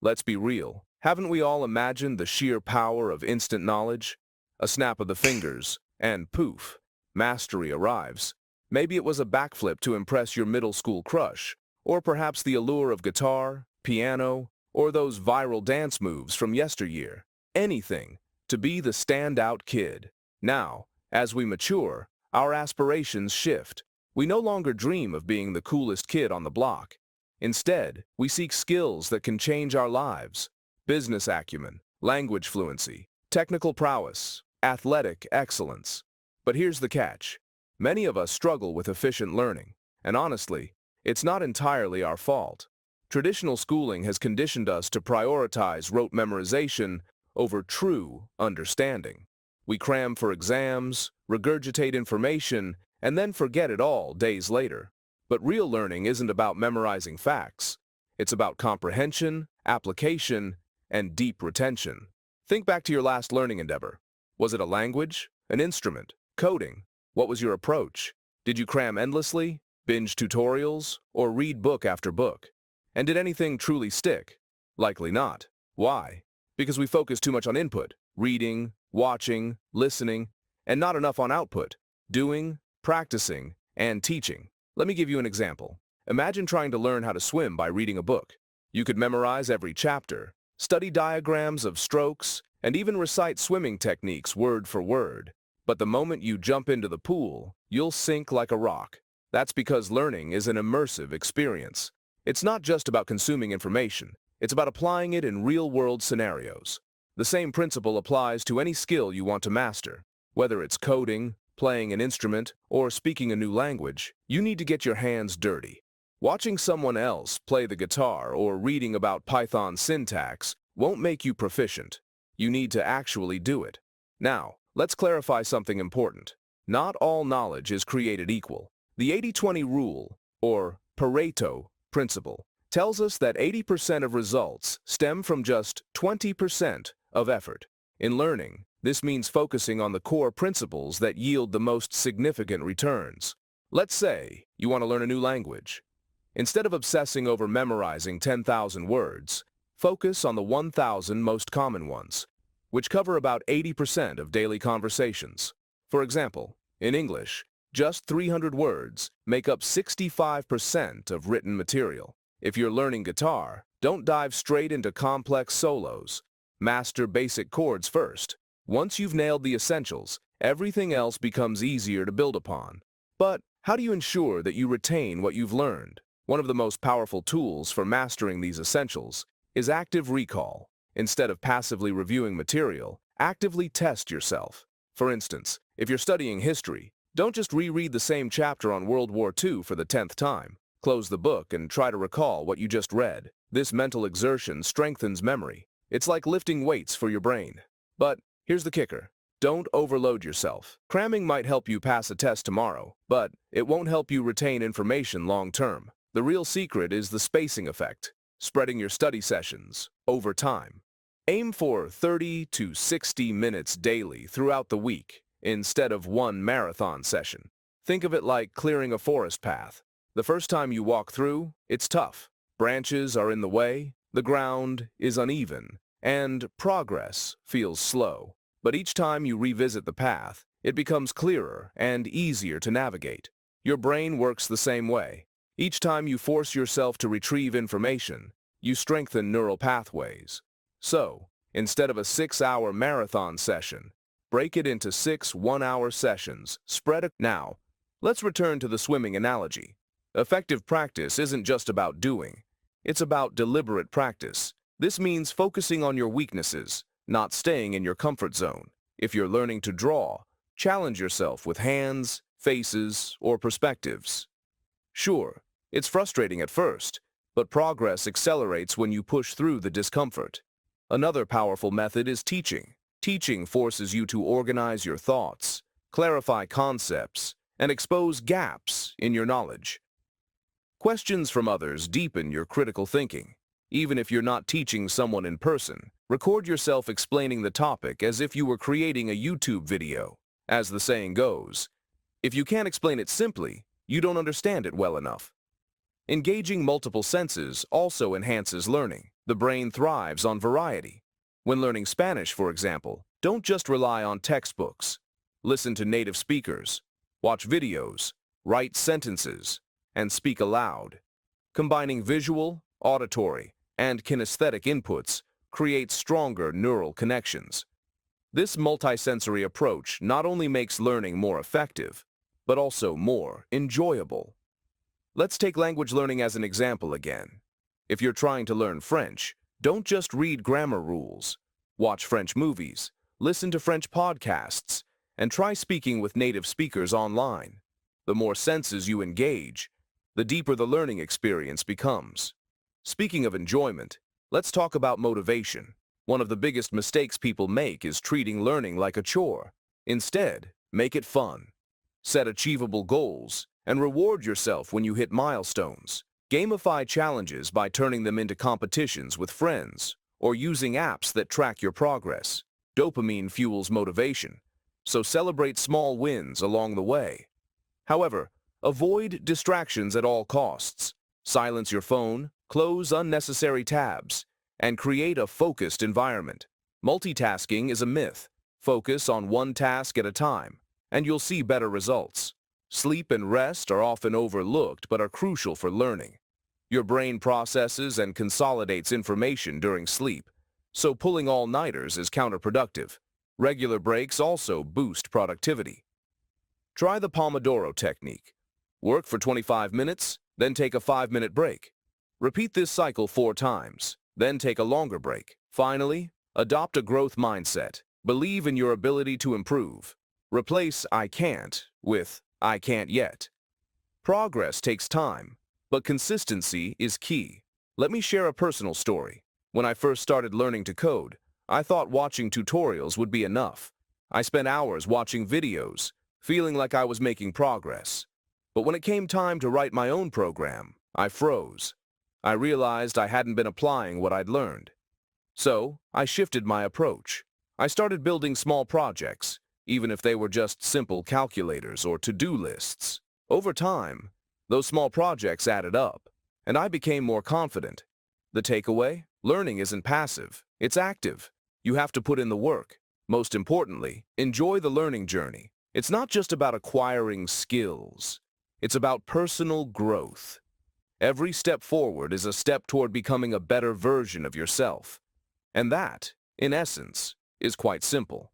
Let's be real. Haven't we all imagined the sheer power of instant knowledge? A snap of the fingers, and poof, mastery arrives. Maybe it was a backflip to impress your middle school crush, or perhaps the allure of guitar, piano, or those viral dance moves from yesteryear. Anything to be the standout kid. Now, as we mature, our aspirations shift. We no longer dream of being the coolest kid on the block. Instead, we seek skills that can change our lives. Business acumen, language fluency, technical prowess, athletic excellence. But here's the catch. Many of us struggle with efficient learning, and honestly, it's not entirely our fault. Traditional schooling has conditioned us to prioritize rote memorization over true understanding. We cram for exams, regurgitate information, and then forget it all days later. But real learning isn't about memorizing facts. It's about comprehension, application, and deep retention. Think back to your last learning endeavor. Was it a language, an instrument, coding? What was your approach? Did you cram endlessly, binge tutorials, or read book after book? And did anything truly stick? Likely not. Why? Because we focus too much on input, reading, watching, listening, and not enough on output, doing, practicing, and teaching. Let me give you an example. Imagine trying to learn how to swim by reading a book. You could memorize every chapter, study diagrams of strokes, and even recite swimming techniques word for word. But the moment you jump into the pool, you'll sink like a rock. That's because learning is an immersive experience. It's not just about consuming information. It's about applying it in real-world scenarios. The same principle applies to any skill you want to master. Whether it's coding, playing an instrument, or speaking a new language, you need to get your hands dirty. Watching someone else play the guitar or reading about Python syntax won't make you proficient. You need to actually do it. Now, let's clarify something important. Not all knowledge is created equal. The 80-20 rule, or Pareto principle, tells us that 80% of results stem from just 20% of effort. In learning, this means focusing on the core principles that yield the most significant returns. Let's say you want to learn a new language. Instead of obsessing over memorizing 10,000 words, focus on the 1,000 most common ones, which cover about 80% of daily conversations. For example, in English, just 300 words make up 65% of written material. If you're learning guitar, don't dive straight into complex solos. Master basic chords first. Once you've nailed the essentials, everything else becomes easier to build upon. But how do you ensure that you retain what you've learned? One of the most powerful tools for mastering these essentials is active recall. Instead of passively reviewing material, actively test yourself. For instance, if you're studying history, don't just reread the same chapter on World War II for the 10th time. Close the book and try to recall what you just read. This mental exertion strengthens memory. It's like lifting weights for your brain. But here's the kicker. Don't overload yourself. Cramming might help you pass a test tomorrow, but it won't help you retain information long term. The real secret is the spacing effect, spreading your study sessions over time. Aim for 30 to 60 minutes daily throughout the week instead of one marathon session. Think of it like clearing a forest path. The first time you walk through, it's tough. Branches are in the way, the ground is uneven, and progress feels slow. But each time you revisit the path, it becomes clearer and easier to navigate. Your brain works the same way. Each time you force yourself to retrieve information, you strengthen neural pathways. So, instead of a 6-hour marathon session, break it into 6 one-hour sessions, Now, let's return to the swimming analogy. Effective practice isn't just about doing. It's about deliberate practice. This means focusing on your weaknesses, not staying in your comfort zone. If you're learning to draw, challenge yourself with hands, faces, or perspectives. Sure, it's frustrating at first, but progress accelerates when you push through the discomfort. Another powerful method is teaching. Teaching forces you to organize your thoughts, clarify concepts, and expose gaps in your knowledge. Questions from others deepen your critical thinking. Even if you're not teaching someone in person, record yourself explaining the topic as if you were creating a YouTube video. As the saying goes, if you can't explain it simply, you don't understand it well enough. Engaging multiple senses also enhances learning. The brain thrives on variety. When learning Spanish, for example, don't just rely on textbooks. Listen to native speakers, watch videos, write sentences, and speak aloud. Combining visual, auditory, and kinesthetic inputs creates stronger neural connections. This multisensory approach not only makes learning more effective, but also more enjoyable. Let's take language learning as an example again. If you're trying to learn French, don't just read grammar rules. Watch French movies, listen to French podcasts, and try speaking with native speakers online. The more senses you engage, the deeper the learning experience becomes. Speaking of enjoyment, let's talk about motivation. One of the biggest mistakes people make is treating learning like a chore. Instead, make it fun. Set achievable goals and reward yourself when you hit milestones. Gamify challenges by turning them into competitions with friends or using apps that track your progress. Dopamine fuels motivation, so celebrate small wins along the way. However, avoid distractions at all costs. Silence your phone, close unnecessary tabs, and create a focused environment. Multitasking is a myth. Focus on one task at a time, and you'll see better results. Sleep and rest are often overlooked but are crucial for learning. Your brain processes and consolidates information during sleep, so pulling all-nighters is counterproductive. Regular breaks also boost productivity. Try the Pomodoro technique. Work for 25 minutes, then take a 5-minute break. Repeat this cycle 4 times, then take a longer break. Finally, adopt a growth mindset. Believe in your ability to improve. Replace "I can't" with "I can't yet." Progress takes time, but consistency is key. Let me share a personal story. When I first started learning to code, I thought watching tutorials would be enough. I spent hours watching videos, feeling like I was making progress. But when it came time to write my own program, I froze. I realized I hadn't been applying what I'd learned. So, I shifted my approach. I started building small projects, even if they were just simple calculators or to-do lists. Over time, those small projects added up, and I became more confident. The takeaway? Learning isn't passive, it's active. You have to put in the work. Most importantly, enjoy the learning journey. It's not just about acquiring skills. It's about personal growth. Every step forward is a step toward becoming a better version of yourself. And that, in essence, is quite simple.